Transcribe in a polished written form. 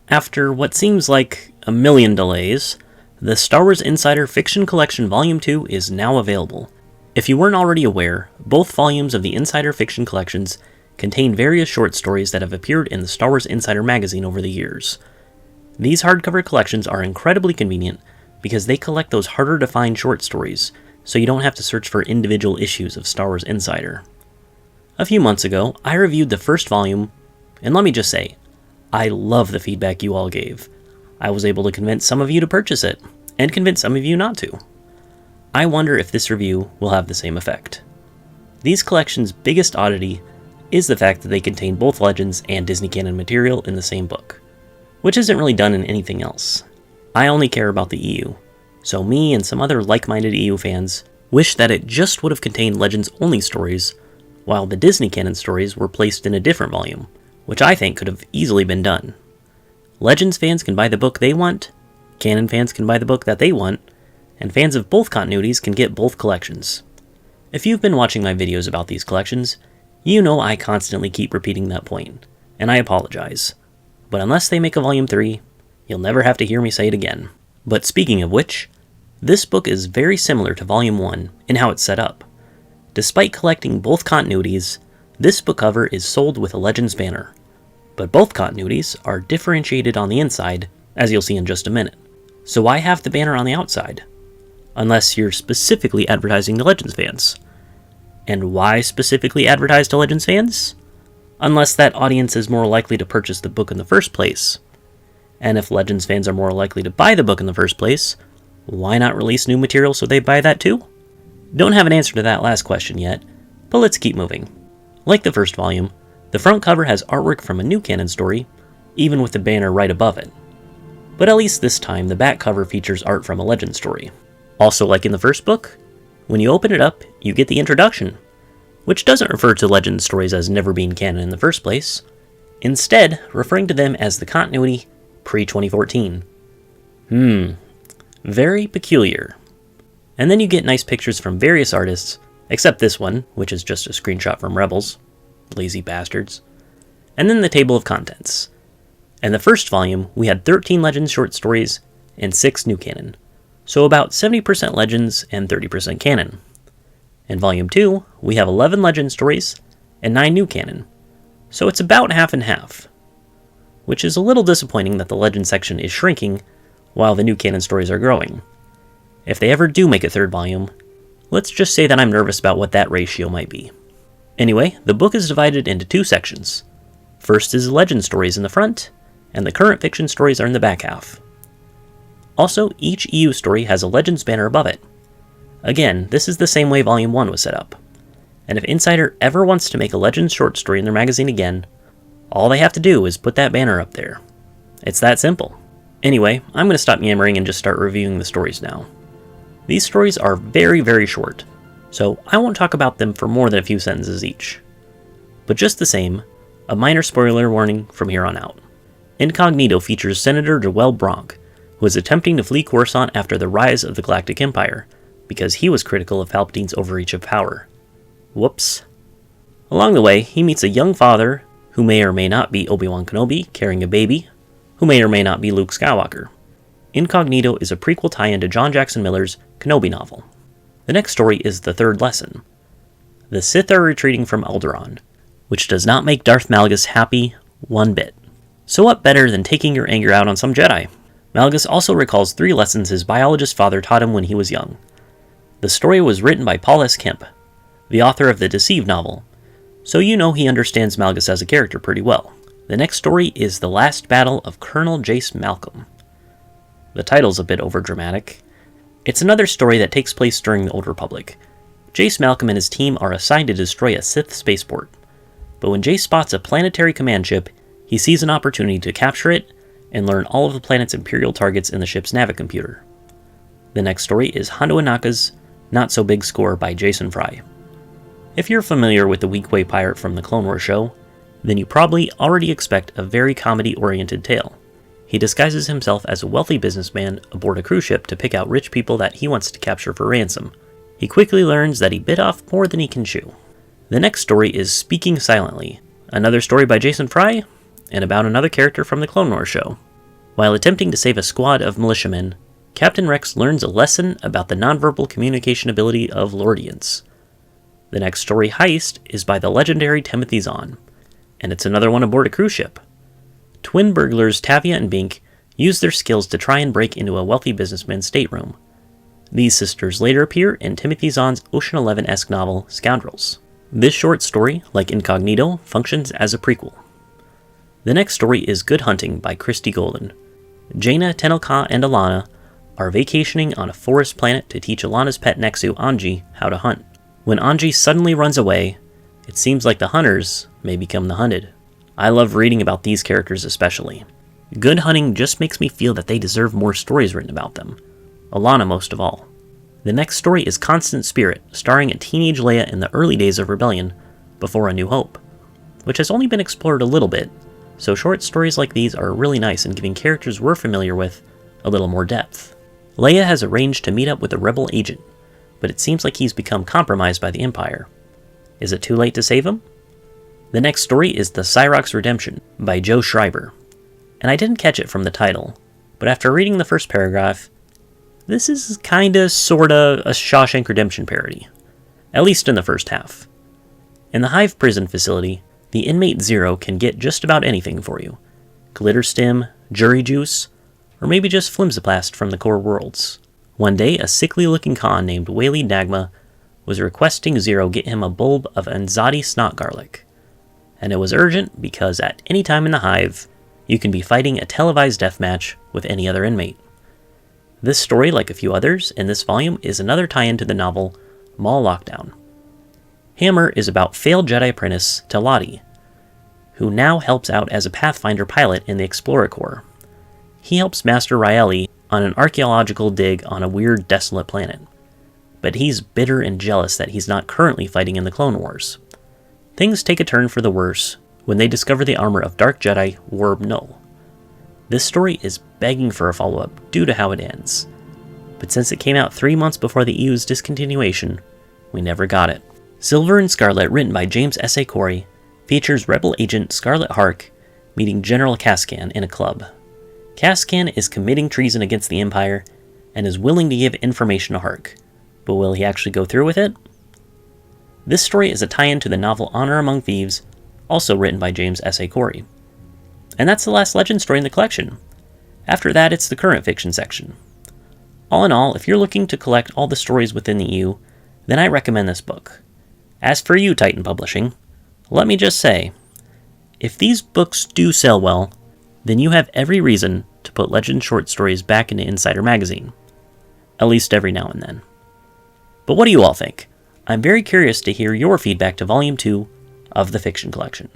After what seems like a million delays, the Star Wars Insider Fiction Collection Volume 2 is now available. If you weren't already aware, both volumes of the Insider Fiction Collections contain various short stories that have appeared in the Star Wars Insider magazine over the years. These hardcover collections are incredibly convenient because they collect those harder to find short stories, so you don't have to search for individual issues of Star Wars Insider. A few months ago, I reviewed the first volume, and let me just say, I love the feedback you all gave. I was able to convince some of you to purchase it, and convince some of you not to. I wonder if this review will have the same effect. These collections' biggest oddity is the fact that they contain both Legends and Disney Canon material in the same book, which isn't really done in anything else. I only care about the EU, so me and some other like-minded EU fans wish that it just would have contained Legends-only stories, while the Disney Canon stories were placed in a different volume, which I think could have easily been done. Legends fans can buy the book they want, Canon fans can buy the book that they want, and fans of both continuities can get both collections. If you've been watching my videos about these collections, you know I constantly keep repeating that point, and I apologize. But unless they make a Volume 3, you'll never have to hear me say it again. But speaking of which, this book is very similar to Volume 1 in how it's set up. Despite collecting both continuities, this book cover is sold with a Legends banner, but both continuities are differentiated on the inside, as you'll see in just a minute. So why have the banner on the outside? Unless you're specifically advertising to Legends fans. And why specifically advertise to Legends fans? Unless that audience is more likely to purchase the book in the first place. And if Legends fans are more likely to buy the book in the first place, why not release new material so they buy that too? Don't have an answer to that last question yet, but let's keep moving. Like the first volume, the front cover has artwork from a new canon story, even with the banner right above it. But at least this time, the back cover features art from a Legend story. Also, like in the first book, when you open it up, you get the introduction, which doesn't refer to Legend stories as never being canon in the first place, instead referring to them as the continuity pre-2014. Very peculiar. And then you get nice pictures from various artists, except this one, which is just a screenshot from Rebels. Lazy bastards. And then the table of contents. In the first volume, we had 13 Legends short stories and 6 new canon, so about 70% Legends and 30% canon. In Volume 2, we have 11 Legends stories and 9 new canon, so it's about half and half, which is a little disappointing that the Legends section is shrinking while the new canon stories are growing. If they ever do make a third volume, let's just say that I'm nervous about what that ratio might be. Anyway, the book is divided into 2 sections. First is Legend stories in the front, and the current fiction stories are in the back half. Also, each EU story has a Legends banner above it. Again, this is the same way Volume 1 was set up. And if Insider ever wants to make a Legends short story in their magazine again, all they have to do is put that banner up there. It's that simple. Anyway, I'm going to stop yammering and just start reviewing the stories now. These stories are very, very short, so I won't talk about them for more than a few sentences each. But just the same, a minor spoiler warning from here on out. Incognito features Senator Joel Bronk, who is attempting to flee Coruscant after the rise of the Galactic Empire, because he was critical of Palpatine's overreach of power. Whoops. Along the way, he meets a young father, who may or may not be Obi-Wan Kenobi carrying a baby, who may or may not be Luke Skywalker. Incognito is a prequel tie-in to John Jackson Miller's Kenobi novel. The next story is The Third Lesson. The Sith are retreating from Alderaan, which does not make Darth Malgus happy one bit. So what better than taking your anger out on some Jedi? Malgus also recalls 3 lessons his biologist father taught him when he was young. The story was written by Paul S. Kemp, the author of the Deceived novel, so you know he understands Malgus as a character pretty well. The next story is The Last Battle of Colonel Jace Malcolm. The title's a bit overdramatic. It's another story that takes place during the Old Republic. Jace Malcolm and his team are assigned to destroy a Sith spaceport, but when Jace spots a planetary command ship, he sees an opportunity to capture it and learn all of the planet's Imperial targets in the ship's navicomputer. The next story is Hondo Ohnaka's Not So Big Score by Jason Fry. If you're familiar with the Weequay pirate from the Clone Wars show, then you probably already expect a very comedy-oriented tale. He disguises himself as a wealthy businessman aboard a cruise ship to pick out rich people that he wants to capture for ransom. He quickly learns that he bit off more than he can chew. The next story is Speaking Silently, another story by Jason Fry, and about another character from the Clone Wars show. While attempting to save a squad of militiamen, Captain Rex learns a lesson about the nonverbal communication ability of Lordians. The next story, Heist, is by the legendary Timothy Zahn, and it's another one aboard a cruise ship. Twin burglars Tavia and Bink use their skills to try and break into a wealthy businessman's stateroom. These sisters later appear in Timothy Zahn's Ocean 11-esque novel, Scoundrels. This short story, like Incognito, functions as a prequel. The next story is Good Hunting by Christy Golden. Jaina, Tenelka, and Alana are vacationing on a forest planet to teach Alana's pet Nexu, Anji, how to hunt. When Anji suddenly runs away, it seems like the hunters may become the hunted. I love reading about these characters especially. Good Hunting just makes me feel that they deserve more stories written about them. Alana most of all. The next story is Constant Spirit, starring a teenage Leia in the early days of Rebellion, before A New Hope, which has only been explored a little bit, so short stories like these are really nice in giving characters we're familiar with a little more depth. Leia has arranged to meet up with a rebel agent, but it seems like he's become compromised by the Empire. Is it too late to save him? The next story is The Cyrox Redemption by Joe Schreiber, and I didn't catch it from the title, but after reading the first paragraph, this is kinda sorta a Shawshank Redemption parody, at least in the first half. In the Hive prison facility, the inmate Zero can get just about anything for you. Glitter stim, jury juice, or maybe just flimsiplast from the core worlds. One day, a sickly-looking Khan named Whaley Dagma was requesting Zero get him a bulb of Anzadi snot garlic. And it was urgent because at any time in the Hive, you can be fighting a televised deathmatch with any other inmate. This story, like a few others in this volume, is another tie-in to the novel Maul Lockdown. Hammer is about failed Jedi apprentice Teladi, who now helps out as a Pathfinder pilot in the Explorer Corps. He helps Master Raeli on an archaeological dig on a weird, desolate planet, but he's bitter and jealous that he's not currently fighting in the Clone Wars. Things take a turn for the worse when they discover the armor of Dark Jedi Warb Null. This story is begging for a follow-up due to how it ends, but since it came out 3 months before the EU's discontinuation, we never got it. Silver and Scarlet, written by James S.A. Corey, features Rebel agent Scarlet Hark meeting General Kaskan in a club. Kaskan is committing treason against the Empire and is willing to give information to Hark, but will he actually go through with it? This story is a tie-in to the novel Honor Among Thieves, also written by James S.A. Corey. And that's the last Legend story in the collection. After that, it's the current fiction section. All in all, if you're looking to collect all the stories within the EU, then I recommend this book. As for you, Titan Publishing, let me just say, if these books do sell well, then you have every reason to put Legend short stories back into Insider Magazine. At least every now and then. But what do you all think? I'm very curious to hear your feedback to Volume 2 of the Fiction Collection.